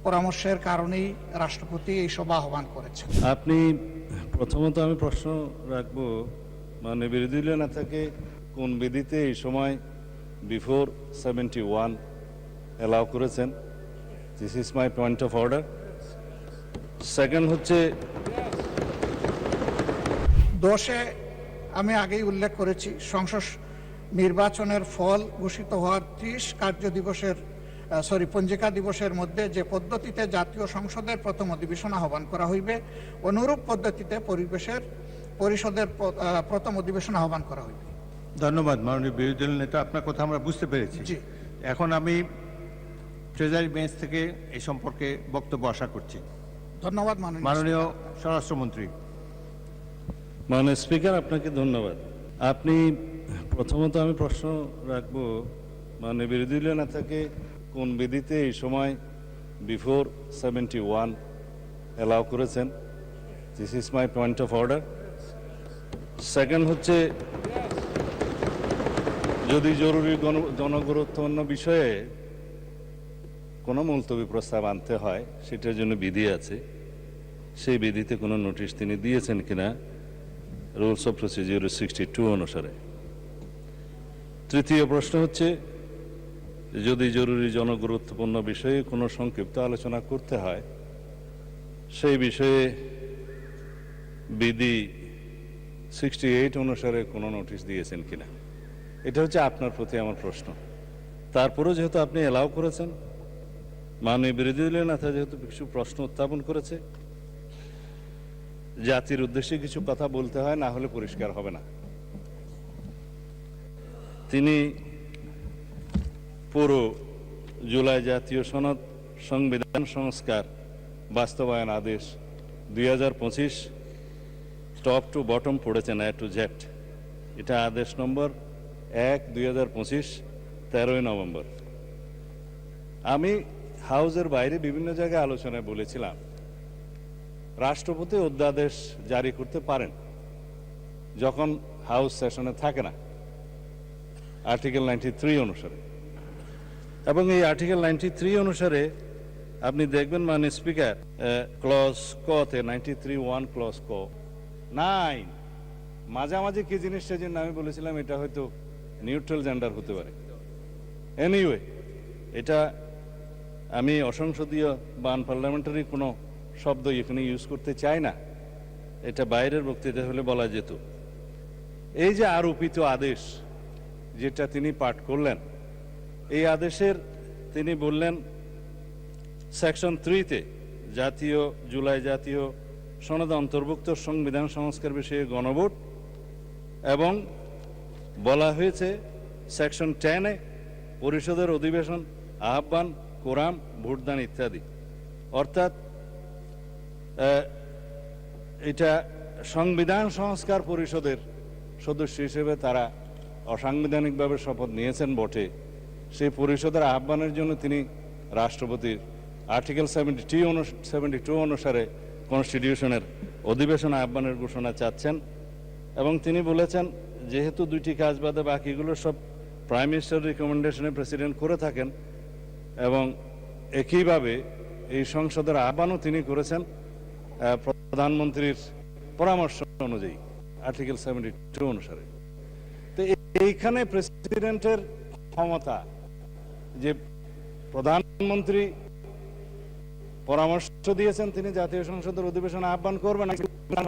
পরামর্শের কারণেই রাষ্ট্রপতি এই সভা আহ্বান করেছেন। আপনি প্রথমত আমি প্রশ্ন রাখবো, মানে বিরোধী দলীয় নেতাকে কোন বিধিতে এই সময় বিফোর 71 অ্যালাউ করেছেন? This is my point of order. Second হচ্ছে, 10-এ আমি আগেই উল্লেখ করেছি, সংসদ নির্বাচনের ফল ঘোষিত হওয়ার 30 পঞ্জিকা দিবসের মধ্যে যে পদ্ধতিতে জাতীয় সংসদের প্রথম অধিবেশন আহ্বান করা হইবে, অনুরূপ পদ্ধতিতে পরিষদের প্রথম অধিবেশন আহ্বান করা হইবে। ধন্যবাদ মাননীয় বিরোধী দল নেতা, আপনার কথা আমরা বুঝতে পেরেছি। জি। এখন আমি ট্রেজারি বেঞ্চ থেকে এই সম্পর্কে বক্তব্য আশা করছি। ধন্যবাদ মাননীয় স্বরাষ্ট্রমন্ত্রী। মাননীয় স্পিকার, আপনাকে ধন্যবাদ। আপনি প্রথমত আমি প্রশ্ন রাখবো, মানে বিরোধী দলীয় নেতাকে কোন বিধিতে এই সময় বিফোর 71 অ্যালাউ করেছেন? This is my point of order. Second হচ্ছে, যদি জরুরি জনগুরুত্বপূর্ণ বিষয়ে কোনো মুলতবি প্রস্তাব আনতে হয়, সেটার জন্য বিধি আছে, সেই বিধিতে কোনো নোটিশ তিনি দিয়েছেন কিনা রুলস অফ প্রসিডিউর 62 অনুসারে। তৃতীয় প্রশ্ন হচ্ছে, যদি জরুরি জনগুরুত্বপূর্ণ বিষয়ে কোনো সংক্ষিপ্ত আলোচনা করতে হয়, সেই বিষয়ে বিধি 68 অনুসারে কোনো নোটিশ দিয়েছেন কিনা, এটা হচ্ছে আপনার প্রতি আমার প্রশ্ন। তারপরেও যেহেতু আপনি অ্যালাউ করেছেন, মাননীয় বিরোধী দলীয় নেতা যেহেতু কিছু প্রশ্ন উত্থাপন করেছে, জাতির উদ্দেশ্যে কিছু কথা বলতে হয়, না হলে পরিষ্কার হবে না। তিনি পুরো জুলাই জাতীয় সনদ সংবিধান সংস্কার বাস্তবায়ন আদেশ 2025 টপ টু বটম পড়েছেন, এ টু জেড। এটা আদেশ নম্বর 1/2025, 13 নভেম্বর। আমি হাউসের বাইরে বিভিন্ন জায়গায় আলোচনায় বলেছিলাম, রাষ্ট্রপতি অধ্যাদেশ জারি করতে পারেন যখন হাউস সেশনে থাকে না, আর্টিকেল 93 অনুসারে। এবং এই আর্টিকেল 93 অনুসারে আপনি দেখবেন মাননীয় স্পিকার, ক্লজ কতে 93(1) ক্লজ ক 9 মাঝামাঝি কি জিনিস, সেজন্য আমি বলেছিলাম এটা হয়তো নিউট্রাল জেন্ডার হতে পারে। এনিওয়ে, এটা আমি অসংসদীয় বা আনপার্লামেন্টারি কোনো শব্দ এখানে ইউজ করতে চাই না, এটা বাইরের বক্তৃতা হলে বলা যেত। এই যে আরোপিত আদেশ যেটা তিনি পাঠ করলেন, এই আদেশের তিনি বললেন সেকশন 3-তে জুলাই জাতীয় সনদে অন্তর্ভুক্ত সংবিধান সংস্কার বিষয়ে গণভোট, এবং বলা হয়েছে সেকশন 10-এ পরিষদের অধিবেশন আহ্বান, কোরাম, ভোটদান ইত্যাদি। অর্থাৎ এটা সংবিধান সংস্কার পরিষদের সদস্য হিসেবে তারা অসাংবিধানিকভাবে শপথ নিয়েছেন বটে, সেই পরিষদের আহ্বানের জন্য তিনি রাষ্ট্রপতির আর্টিকেল 72 অনুসারে কনস্টিটিউশনের অধিবেশন আহ্বানের ঘোষণা চাচ্ছেন। এবং তিনি বলেছেন, যেহেতু দুইটি কাজ বাদে বাকিগুলো সব প্রাইম মিনিস্টার রিকমেন্ডেশনে প্রেসিডেন্ট করে থাকেন, এবং একইভাবে এই সংসদের আহ্বানও তিনি করেছেন প্রধানমন্ত্রীর পরামর্শ অনুযায়ী আর্টিকেল 72 অনুসারে। তো এইখানে প্রেসিডেন্টের ক্ষমতা যে প্রধানমন্ত্রী পরামর্শ দিয়েছেন, তিনি জাতীয় সংসদের অধিবেশন আহ্বান করবেন,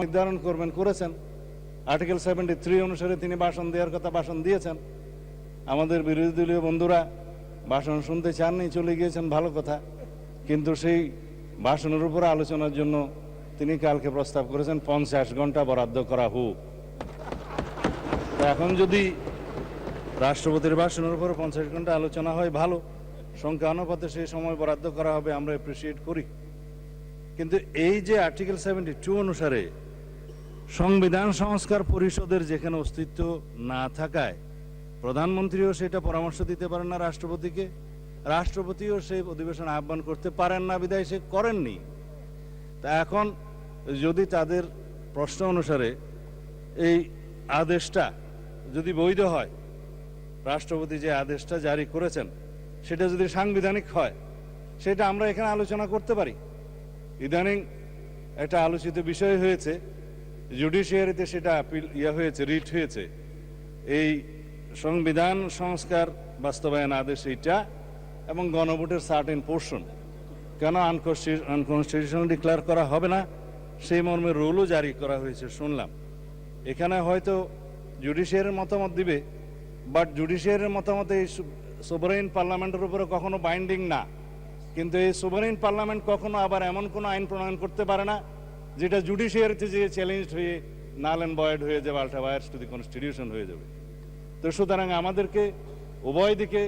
নির্ধারণ করবেন, করেছেন। আর্টিকেল 73 অনুসারে তিনি ভাষণ দেওয়ার কথা ভাষণ দিয়েছেন। আমাদের বিরোধী দলীয় বন্ধুরা ভাষণ শুনতে চাননি, চলে গিয়েছেন, ভালো কথা। কিন্তু সেই ভাষণের উপর আলোচনার জন্য তিনি কালকে প্রস্তাব করেছেন 50 ঘন্টা বরাদ্দ করা হোক। এখন যদি রাষ্ট্রপতির ভাষণের উপর 50 ঘন্টা আলোচনা হয়, ভালো, সংখ্যা অনুপাতে সেই সময় বরাদ্দ করা হবে, আমরা অ্যাপ্রিসিয়েট করি। কিন্তু এই যে আর্টিকেল 72 অনুসারে সংবিধান সংস্কার পরিষদের যেখানে অস্তিত্ব না থাকায় প্রধানমন্ত্রীও সেটা পরামর্শ দিতে পারেন না রাষ্ট্রপতিকে, রাষ্ট্রপতিও সেই অধিবেশন আহ্বান করতে পারেন না, বিধায় সে করেননি। তা এখন যদি তাদের প্রশ্ন অনুসারে এই আদেশটা যদি বৈধ হয়, রাষ্ট্রপতি যে আদেশটা জারি করেছেন সেটা যদি সাংবিধানিক হয়, সেটা আমরা এখানে আলোচনা করতে পারি। ইদানিং একটা আলোচিত বিষয় হয়েছে, জুডিশিয়ারিতে সেটা আপিল হয়েছে, রিট হয়েছে, এই সংবিধান সংস্কার বাস্তবায়ন আদেশ এইটা এবং গণভোটের সার্টেন পোর্শন কেন আনকনস্টিটিউশনাল ডিক্লেয়ার করা হবে না সেই মর্মে রুলও জারি করা হয়েছে শুনলাম। এখানে হয়তো জুডিশিয়ারির মতামত দিবে, বাট জুডিশিয়ারির মতামত এই সোভারেইন পার্লামেন্টের উপরে কখনো বাইন্ডিং না। কিন্তু এই সোভারেইন পার্লামেন্ট কখনো আবার এমন কোনো আইন প্রণয়ন করতে পারে না যেটা জুডিশিয়ারিতে যে চ্যালেঞ্জ হয়ে নাল অ্যান্ড ভয়েড হয়ে যাবে, আল্ট্রা ভায়ার্স টু দি কনস্টিটিউশন হয়ে যাবে। তো সুতরাং আমাদেরকে উভয় দিকে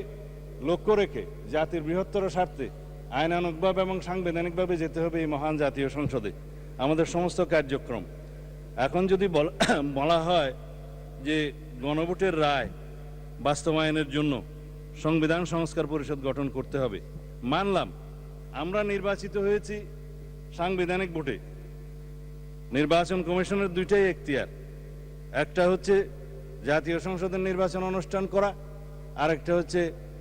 লক্ষ্য রেখে জাতির বৃহত্তর স্বার্থে আইনানুগভাবে এবং সাংবিধানিকভাবে যেতে হবে এই মহান জাতীয় সংসদে আমাদের সমস্ত কার্যক্রম। এখন যদি বলা হয় যে গণভোটের রায় বাস্তবায়নের জন্য সংবিধান সংস্কার পরিষদ গঠন করতে হবে, মানলাম আমরা নির্বাচিত হয়েছি সাংবিধানিক ভোটে। নির্বাচন কমিশনের দুইটাই এখতিয়ার, একটা হচ্ছে জাতীয় সংসদের নির্বাচন অনুষ্ঠান করা, আর একটা হচ্ছে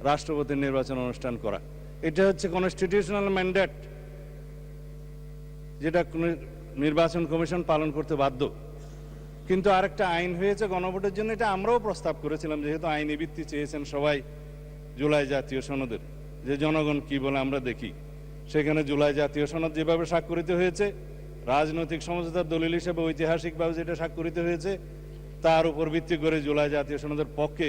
রাষ্ট্রপতির নির্বাচন অনুষ্ঠান করা। এটা হচ্ছে কনস্টিটিউশনাল ম্যান্ডেট, যেটা নির্বাচন কমিশন পালন করতে বাধ্য। কিন্তু আরেকটা আইন হয়েছে গণভোটের জন্য, এটা আমরাও প্রস্তাব করেছিলাম, যেহেতু আইনি ভিত্তি চেয়েছেন সবাই জুলাই জাতীয় সনদের, যে জনগণ কি বলে আমরা দেখি। সেখানে জুলাই জাতীয় সনদ যেভাবে স্বাক্ষরিত হয়েছে, রাজনৈতিক সমঝোতার দলিল হিসেবে ঐতিহাসিকভাবে যেটা স্বাক্ষরিত হয়েছে, তার উপর ভিত্তি করে জুলাই জাতীয় সনদের পক্ষে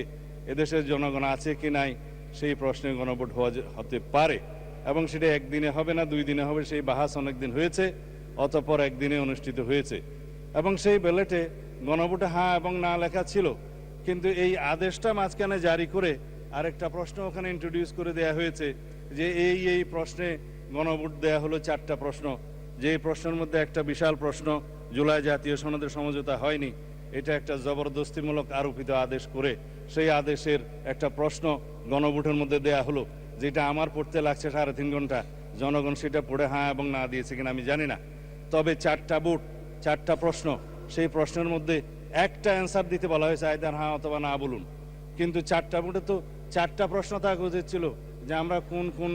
এদেশের জনগণ আছে কি নাই সেই প্রশ্নে গণভোট হতে পারে, এবং সেটা একদিনে হবে না, 2 দিনে হবে। সেই বাহাস অনেকদিন হয়েছে, অতঃপর একদিনে অনুষ্ঠিত হয়েছে। এবং সেই ব্যালটে গণভোটে হ্যাঁ এবং না লেখা ছিল, কিন্তু এই আদেশটা মাঝখানে জারি করে আরেকটা প্রশ্ন ওখানে ইন্ট্রোডিউস করে দেয়া হয়েছে যে এই প্রশ্নে গণভোট দেয়া হলো 4টা প্রশ্ন, যে প্রশ্নের মধ্যে একটা বিশাল প্রশ্ন জুলাই জাতীয় সনদের সমঝোতা হয়নি, এটা একটা জবরদস্তিমূলক আরোপিত আদেশ করে সেই আদেশের একটা প্রশ্ন গণভোটের মধ্যে দেয়া হলো, যেটা আমার পড়তে লাগছে 3.5 ঘন্টা। জনগণ সেটা পড়ে হ্যাঁ এবং না দিয়েছে কিনা আমি জানি না, তবে 4টা ভোট 4টা প্রশ্ন, সেই প্রশ্নের মধ্যে একটা অ্যান্সার দিতে বলা হয়েছে, আইদার হ্যাঁ অথবা না বলুন। কিন্তু 4টা ভোটে তো 4টা প্রশ্ন থাকা উচিত ছিল, যে আমরা কোন কোন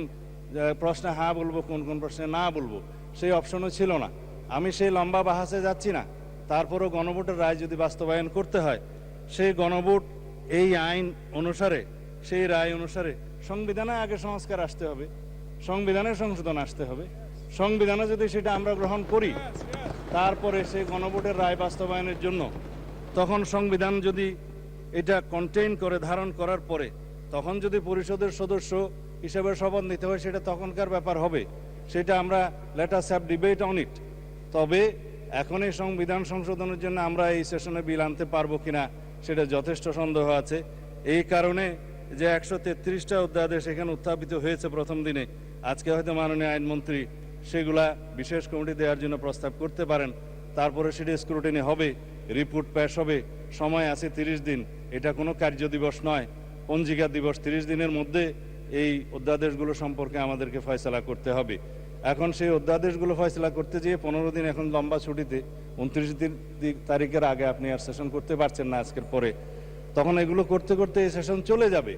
প্রশ্নে হ্যাঁ বলবো, কোন কোন প্রশ্নে না বলবো, সেই অপশনও ছিল না। আমি সেই লম্বা বাহাসে যাচ্ছি না, তারপরও গণভোটের রায় যদি বাস্তবায়ন করতে হয়, সেই গণভোট এই আইন অনুসারে, সেই রায় অনুসারে সংবিধানে আগে সংস্কার আসতে হবে, সংবিধানের সংশোধন আসতে হবে। সংবিধানে যদি সেটা আমরা গ্রহণ করি, তারপরে সেই গণভোটের রায় বাস্তবায়নের জন্য তখন সংবিধান যদি এটা কন্টেইন করে, ধারণ করার পরে তখন যদি পরিষদের সদস্য হিসেবে শপথ নিতে হয়, সেটা তখনকার ব্যাপার হবে। সেটা আমরা let us have debate on it. তবে এখন এই সংবিধান সংশোধনের জন্য আমরা এই সেশনে বিল আনতে পারবো কিনা সেটা যথেষ্ট সন্দেহ আছে। এই কারণে যে 133টা অধ্যাদেশ এখানে উত্থাপিত হয়েছে প্রথম দিনে, আজকে হয়তো মাননীয় আইনমন্ত্রী সেগুলা বিশেষ কমিটি দেওয়ার জন্য প্রস্তাব করতে পারেন, তারপরে সেটা স্ক্রুটিনি হবে, রিপোর্ট পেশ হবে, সময় আছে 30 দিন। এটা কোনো কার্য দিবস নয়, পঞ্জিকা দিবস। 30 দিনের মধ্যে এই অধ্যাদেশগুলো সম্পর্কে আমাদেরকে ফয়সলা করতে হবে। এখন সেই অধ্যাদেশগুলো ফয়সলা করতে যেয়ে 15 দিন এখন লম্বা ছুটিতে, 29 তারিখের আগে আপনি আর সেশন করতে পারছেন না আজকের পরে, তখন এগুলো করতে করতে এই সেশন চলে যাবে।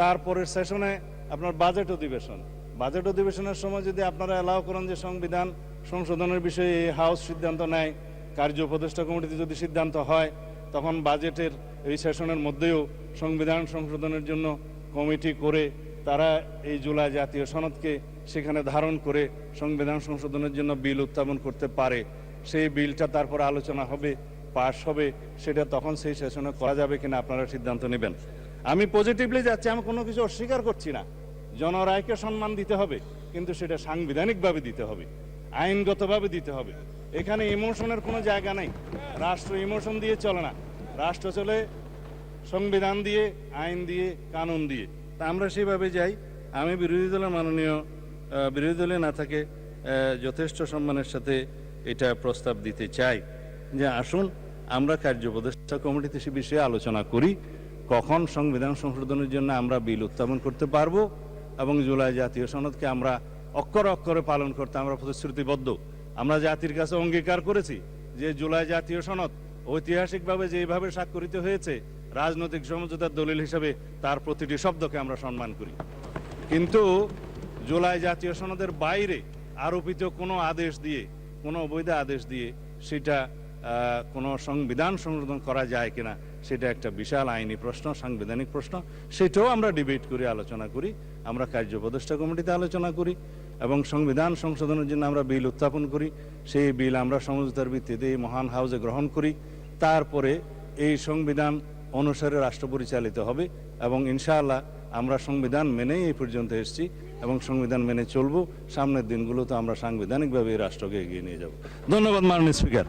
তারপরের সেশনে আপনার বাজেট অধিবেশন, বাজেট অধিবেশনের সময় যদি আপনারা অ্যালাউ করেন যে সংবিধান সংশোধনের বিষয়ে এই হাউস সিদ্ধান্ত নেয়, কার্য উপদেষ্টা কমিটিতে যদি সিদ্ধান্ত হয়, তখন বাজেটের এই সেশনের মধ্যেও সংবিধান সংশোধনের জন্য কমিটি করে তারা এই জুলাই জাতীয় সনদকে সেখানে ধারণ করে সংবিধান সংশোধনের জন্য বিল উত্থাপন করতে পারে। সেই বিলটা তারপর আলোচনা হবে, পাশ হবে, সেটা তখন সেই সেশনে করা যাবে কিনা আপনারা সিদ্ধান্ত নেবেন। আমি পজিটিভলি যাচ্ছি, আমি কোনো কিছু অস্বীকার করছি না। জনরায়কে সম্মান দিতে হবে, কিন্তু সেটা সাংবিধানিকভাবে দিতে হবে, আইনগতভাবে দিতে হবে। এখানে ইমোশনের কোনো জায়গা নেই। রাষ্ট্র ইমোশন দিয়ে চলে না, রাষ্ট্র চলে সংবিধান দিয়ে, আইন দিয়ে, কানুন দিয়ে। তা আমরা সেভাবে যাই। আমি বিরোধী দলের মাননীয় বিরোধী দলে না থাকে যথেষ্ট সম্মানের সাথে এটা প্রস্তাব দিতে চাই যে আসুন আমরা কার্য উপদেষ্টা কমিটিতে সে বিষয়ে আলোচনা করি, কখন সংবিধান সংশোধনের জন্য আমরা বিল উত্থাপন করতে পারবো এবং জুলাই জাতীয় সনদকে আমরা অক্ষরে অক্ষরে পালন করতে আমরা প্রতিশ্রুতিবদ্ধ। আমরা জাতির কাছে অঙ্গীকার করেছি যে জুলাই জাতীয় সনদ ঐতিহাসিকভাবে যেভাবে স্বাক্ষরিত হয়েছে, রাজনৈতিক সমঝোতার দলিল হিসেবে তার প্রতিটি শব্দকে আমরা সম্মান করি। কিন্তু জুলাই জাতীয় সনদের বাইরে আরোপিত কোনো আদেশ দিয়ে, কোনো অবৈধ আদেশ দিয়ে সেটা কোনো সংবিধান সংশোধন করা যায় কিনা, সেটা একটা বিশাল আইনি প্রশ্ন, সাংবিধানিক প্রশ্ন। সেটাও আমরা ডিবেট করি, আলোচনা করি, আমরা কার্য উপদেষ্টা কমিটিতে আলোচনা করি এবং সংবিধান সংশোধনের জন্য আমরা বিল উত্থাপন করি। সেই বিল আমরা সমঝোতার ভিত্তিতে এই মহান হাউসে গ্রহণ করি। তারপরে এই সংবিধান অনুসারে রাষ্ট্র পরিচালিত হবে এবং ইনশাআল্লাহ আমরা সংবিধান মেনেই এই পর্যন্ত এসেছি এবং সংবিধান মেনে চলবো। সামনের দিনগুলোতে আমরা সাংবিধানিকভাবে এই রাষ্ট্রকে এগিয়ে নিয়ে যাব। ধন্যবাদ মাননীয় স্পিকার।